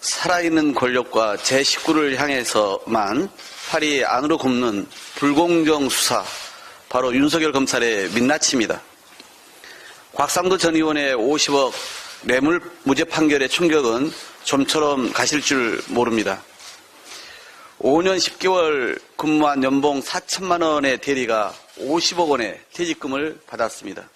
살아있는 권력과 제 식구를 향해서만 팔이 안으로 굽는 불공정 수사, 바로 윤석열 검찰의 민낯입니다. 곽상도 전 의원의 50억 뇌물 무죄 판결의 충격은 좀처럼 가실 줄 모릅니다. 5년 10개월 근무한 연봉 4천만 원의 대리가 50억 원의 퇴직금을 받았습니다.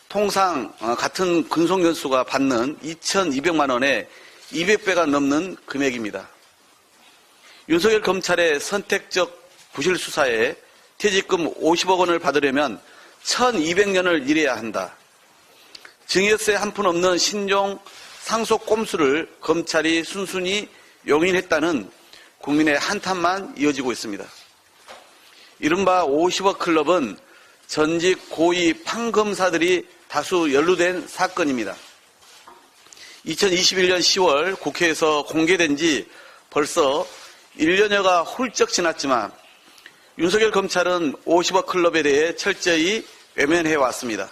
통상 같은 근속연수가 받는 2,200만 원에 200배가 넘는 금액입니다. 윤석열 검찰의 선택적 부실 수사에 퇴직금 50억 원을 받으려면 1,200년을 일해야 한다. 증여세 한 푼 없는 신종 상속 꼼수를 검찰이 순순히 용인했다는 국민의 한탄만 이어지고 있습니다. 이른바 50억 클럽은 전직 고위 판검사들이 다수 연루된 사건입니다. 2021년 10월 국회에서 공개된 지 벌써 1년여가 훌쩍 지났지만 윤석열 검찰은 50억 클럽에 대해 철저히 외면해 왔습니다.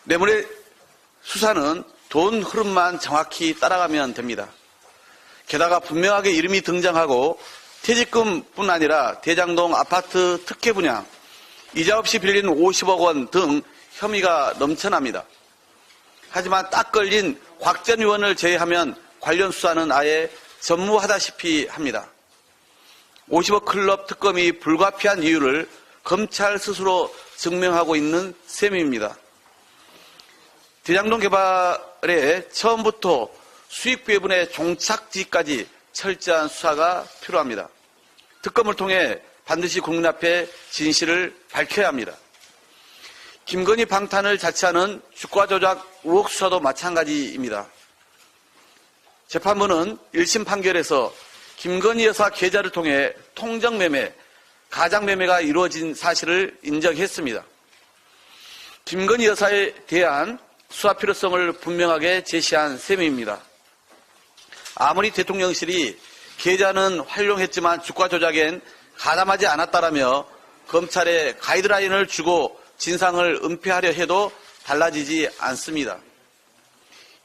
뇌물의 수사는 돈 흐름만 정확히 따라가면 됩니다. 게다가 분명하게 이름이 등장하고 퇴직금뿐 아니라 대장동 아파트 특혜 분양, 이자 없이 빌린 50억 원 등 혐의가 넘쳐납니다. 하지만 딱 걸린 곽 전 의원을 제외하면 관련 수사는 아예 전무하다시피 합니다. 50억 클럽 특검이 불가피한 이유를 검찰 스스로 증명하고 있는 셈입니다. 대장동 개발에 처음부터 수익 배분의 종착지까지 철저한 수사가 필요합니다. 특검을 통해 반드시 국민 앞에 진실을 밝혀야 합니다. 김건희 방탄을 자처하는 주가 조작 의혹 수사도 마찬가지입니다. 재판부는 1심 판결에서 김건희 여사 계좌를 통해 통정매매, 가장매매가 이루어진 사실을 인정했습니다. 김건희 여사에 대한 수사 필요성을 분명하게 제시한 셈입니다. 아무리 대통령실이 계좌는 활용했지만 주가 조작엔 가담하지 않았다라며 검찰에 가이드라인을 주고 진상을 은폐하려 해도 달라지지 않습니다.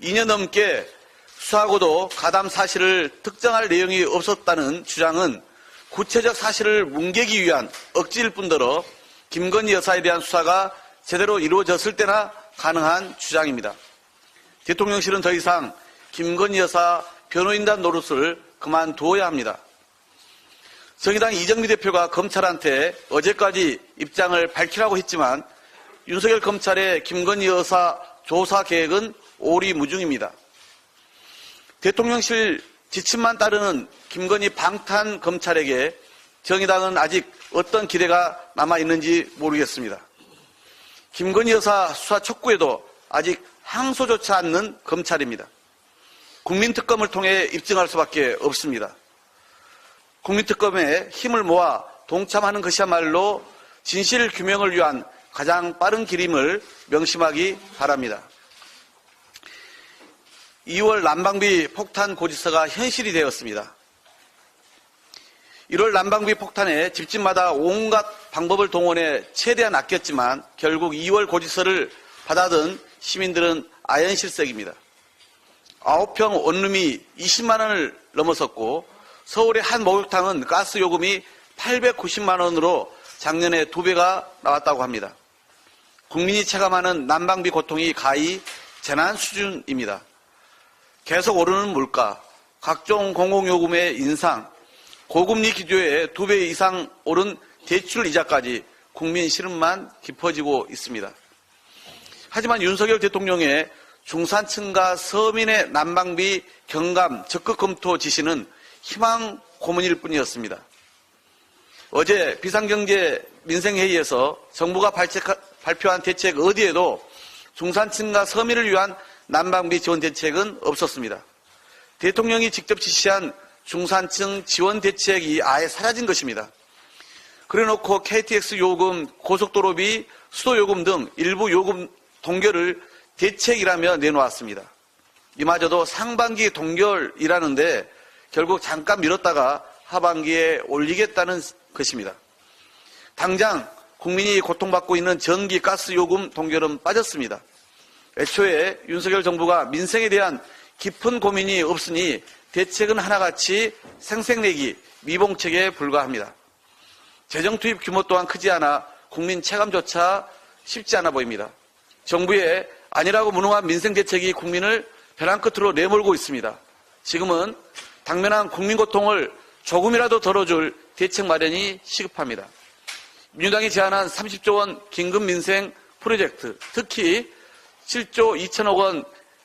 2년 넘게 수사하고도 가담 사실을 특정할 내용이 없었다는 주장은 구체적 사실을 뭉개기 위한 억지일 뿐더러 김건희 여사에 대한 수사가 제대로 이루어졌을 때나 가능한 주장입니다. 대통령실은 더 이상 김건희 여사 변호인단 노릇을 그만두어야 합니다. 정의당 이정미 대표가 검찰한테 어제까지 입장을 밝히라고 했지만 윤석열 검찰의 김건희 여사 조사 계획은 오리무중입니다. 대통령실 지침만 따르는 김건희 방탄 검찰에게 정의당은 아직 어떤 기대가 남아있는지 모르겠습니다. 김건희 여사 수사 촉구에도 아직 항소조차 않는 검찰입니다. 국민특검을 통해 입증할 수밖에 없습니다. 국민특검에 힘을 모아 동참하는 것이야말로 진실 규명을 위한 가장 빠른 길임을 명심하기 바랍니다. 2월 난방비 폭탄 고지서가 현실이 되었습니다. 1월 난방비 폭탄에 집집마다 온갖 방법을 동원해 최대한 아꼈지만 결국 2월 고지서를 받아든 시민들은 아연실색입니다. 9평 원룸이 20만 원을 넘어섰고 서울의 한 목욕탕은 가스 요금이 890만 원으로 작년에 2배가 나왔다고 합니다. 국민이 체감하는 난방비 고통이 가히 재난 수준입니다. 계속 오르는 물가, 각종 공공요금의 인상, 고금리 기조에 2배 이상 오른 대출 이자까지 국민 시름만 깊어지고 있습니다. 하지만 윤석열 대통령의 중산층과 서민의 난방비 경감 적극 검토 지시는 희망 고문일 뿐이었습니다. 어제 비상경제 민생회의에서 정부가 발표한 대책 어디에도 중산층과 서민을 위한 난방비 지원 대책은 없었습니다. 대통령이 직접 지시한 중산층 지원 대책이 아예 사라진 것입니다. 그래놓고 KTX 요금, 고속도로비, 수도요금 등 일부 요금 동결을 대책이라며 내놓았습니다. 이마저도 상반기 동결이라는데 결국 잠깐 미뤘다가 하반기에 올리겠다는 것입니다. 당장 국민이 고통받고 있는 전기, 가스 요금 동결은 빠졌습니다. 애초에 윤석열 정부가 민생에 대한 깊은 고민이 없으니 대책은 하나같이 생색내기, 미봉책에 불과합니다. 재정 투입 규모 또한 크지 않아 국민 체감조차 쉽지 않아 보입니다. 정부의 아니라고 무능한 민생 대책이 국민을 벼랑 끝으로 내몰고 있습니다. 지금은 당면한 국민 고통을 조금이라도 덜어줄 대책 마련이 시급합니다. 민주당이 제안한 30조 원 긴급 민생 프로젝트, 특히 7조 2천억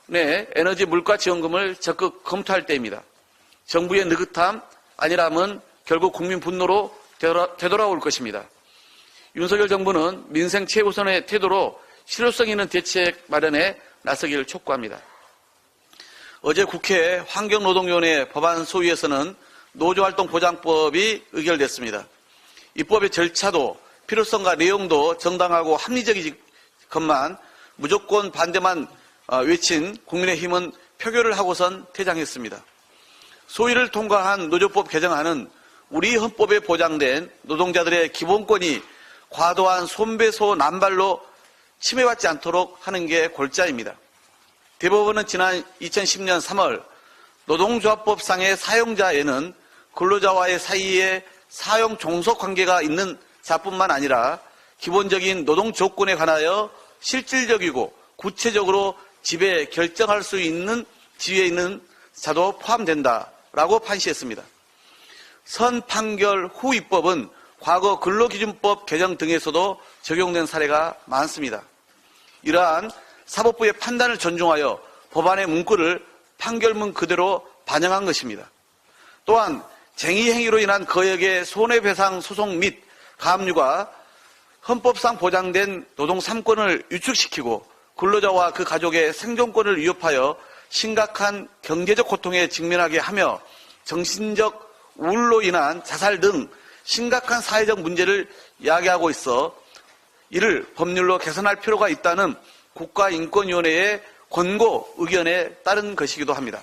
원의 에너지 물가 지원금을 적극 검토할 때입니다. 정부의 느긋함 아니라면 결국 국민 분노로 되돌아올 것입니다. 윤석열 정부는 민생 최우선의 태도로 실효성 있는 대책 마련에 나서기를 촉구합니다. 어제 국회 환경노동위원회 법안 소위에서는 노조활동보장법이 의결됐습니다. 이 법의 절차도 필요성과 내용도 정당하고 합리적이건만 무조건 반대만 외친 국민의힘은 표결을 하고선 퇴장했습니다. 소위를 통과한 노조법 개정안은 우리 헌법에 보장된 노동자들의 기본권이 과도한 손배소 남발로 침해받지 않도록 하는 게 골자입니다. 대법원은 지난 2010년 3월 노동조합법상의 사용자에는 근로자와의 사이에 사용 종속 관계가 있는 자뿐만 아니라 기본적인 노동 조건에 관하여 실질적이고 구체적으로 지배 결정할 수 있는 지위에 있는 자도 포함된다라고 판시했습니다. 선 판결 후 입법은 과거 근로기준법 개정 등에서도 적용된 사례가 많습니다. 이러한 사법부의 판단을 존중하여 법안의 문구를 판결문 그대로 반영한 것입니다. 또한 쟁의 행위로 인한 거액의 손해배상 소송 및 가압류가 헌법상 보장된 노동 3권을 유축시키고 근로자와 그 가족의 생존권을 위협하여 심각한 경제적 고통에 직면하게 하며 정신적 우울로 인한 자살 등 심각한 사회적 문제를 야기하고 있어 이를 법률로 개선할 필요가 있다는 국가인권위원회의 권고 의견에 따른 것이기도 합니다.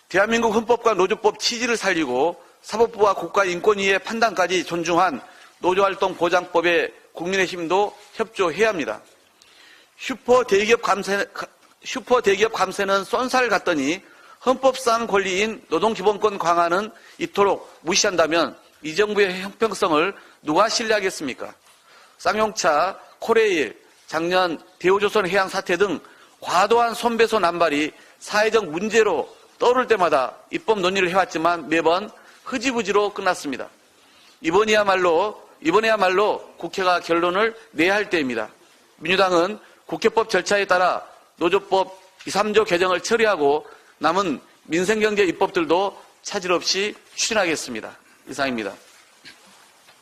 대한민국 헌법과 노조법 취지를 살리고 사법부와 국가인권위의 판단까지 존중한 노조활동보장법에 국민의힘도 협조해야 합니다. 슈퍼대기업 감세는 쏜살 같더니 헌법상 권리인 노동기본권 강화는 이토록 무시한다면 이 정부의 형평성을 누가 신뢰하겠습니까? 쌍용차, 코레일, 작년 대우조선 해양 사태 등 과도한 손배소 남발이 사회적 문제로 떠오를 때마다 입법 논의를 해왔지만 매번 흐지부지로 끝났습니다. 이번에야말로 국회가 결론을 내야 할 때입니다. 민주당은 국회법 절차에 따라 노조법 2, 3조 개정을 처리하고 남은 민생경제 입법들도 차질 없이 추진하겠습니다. 이상입니다.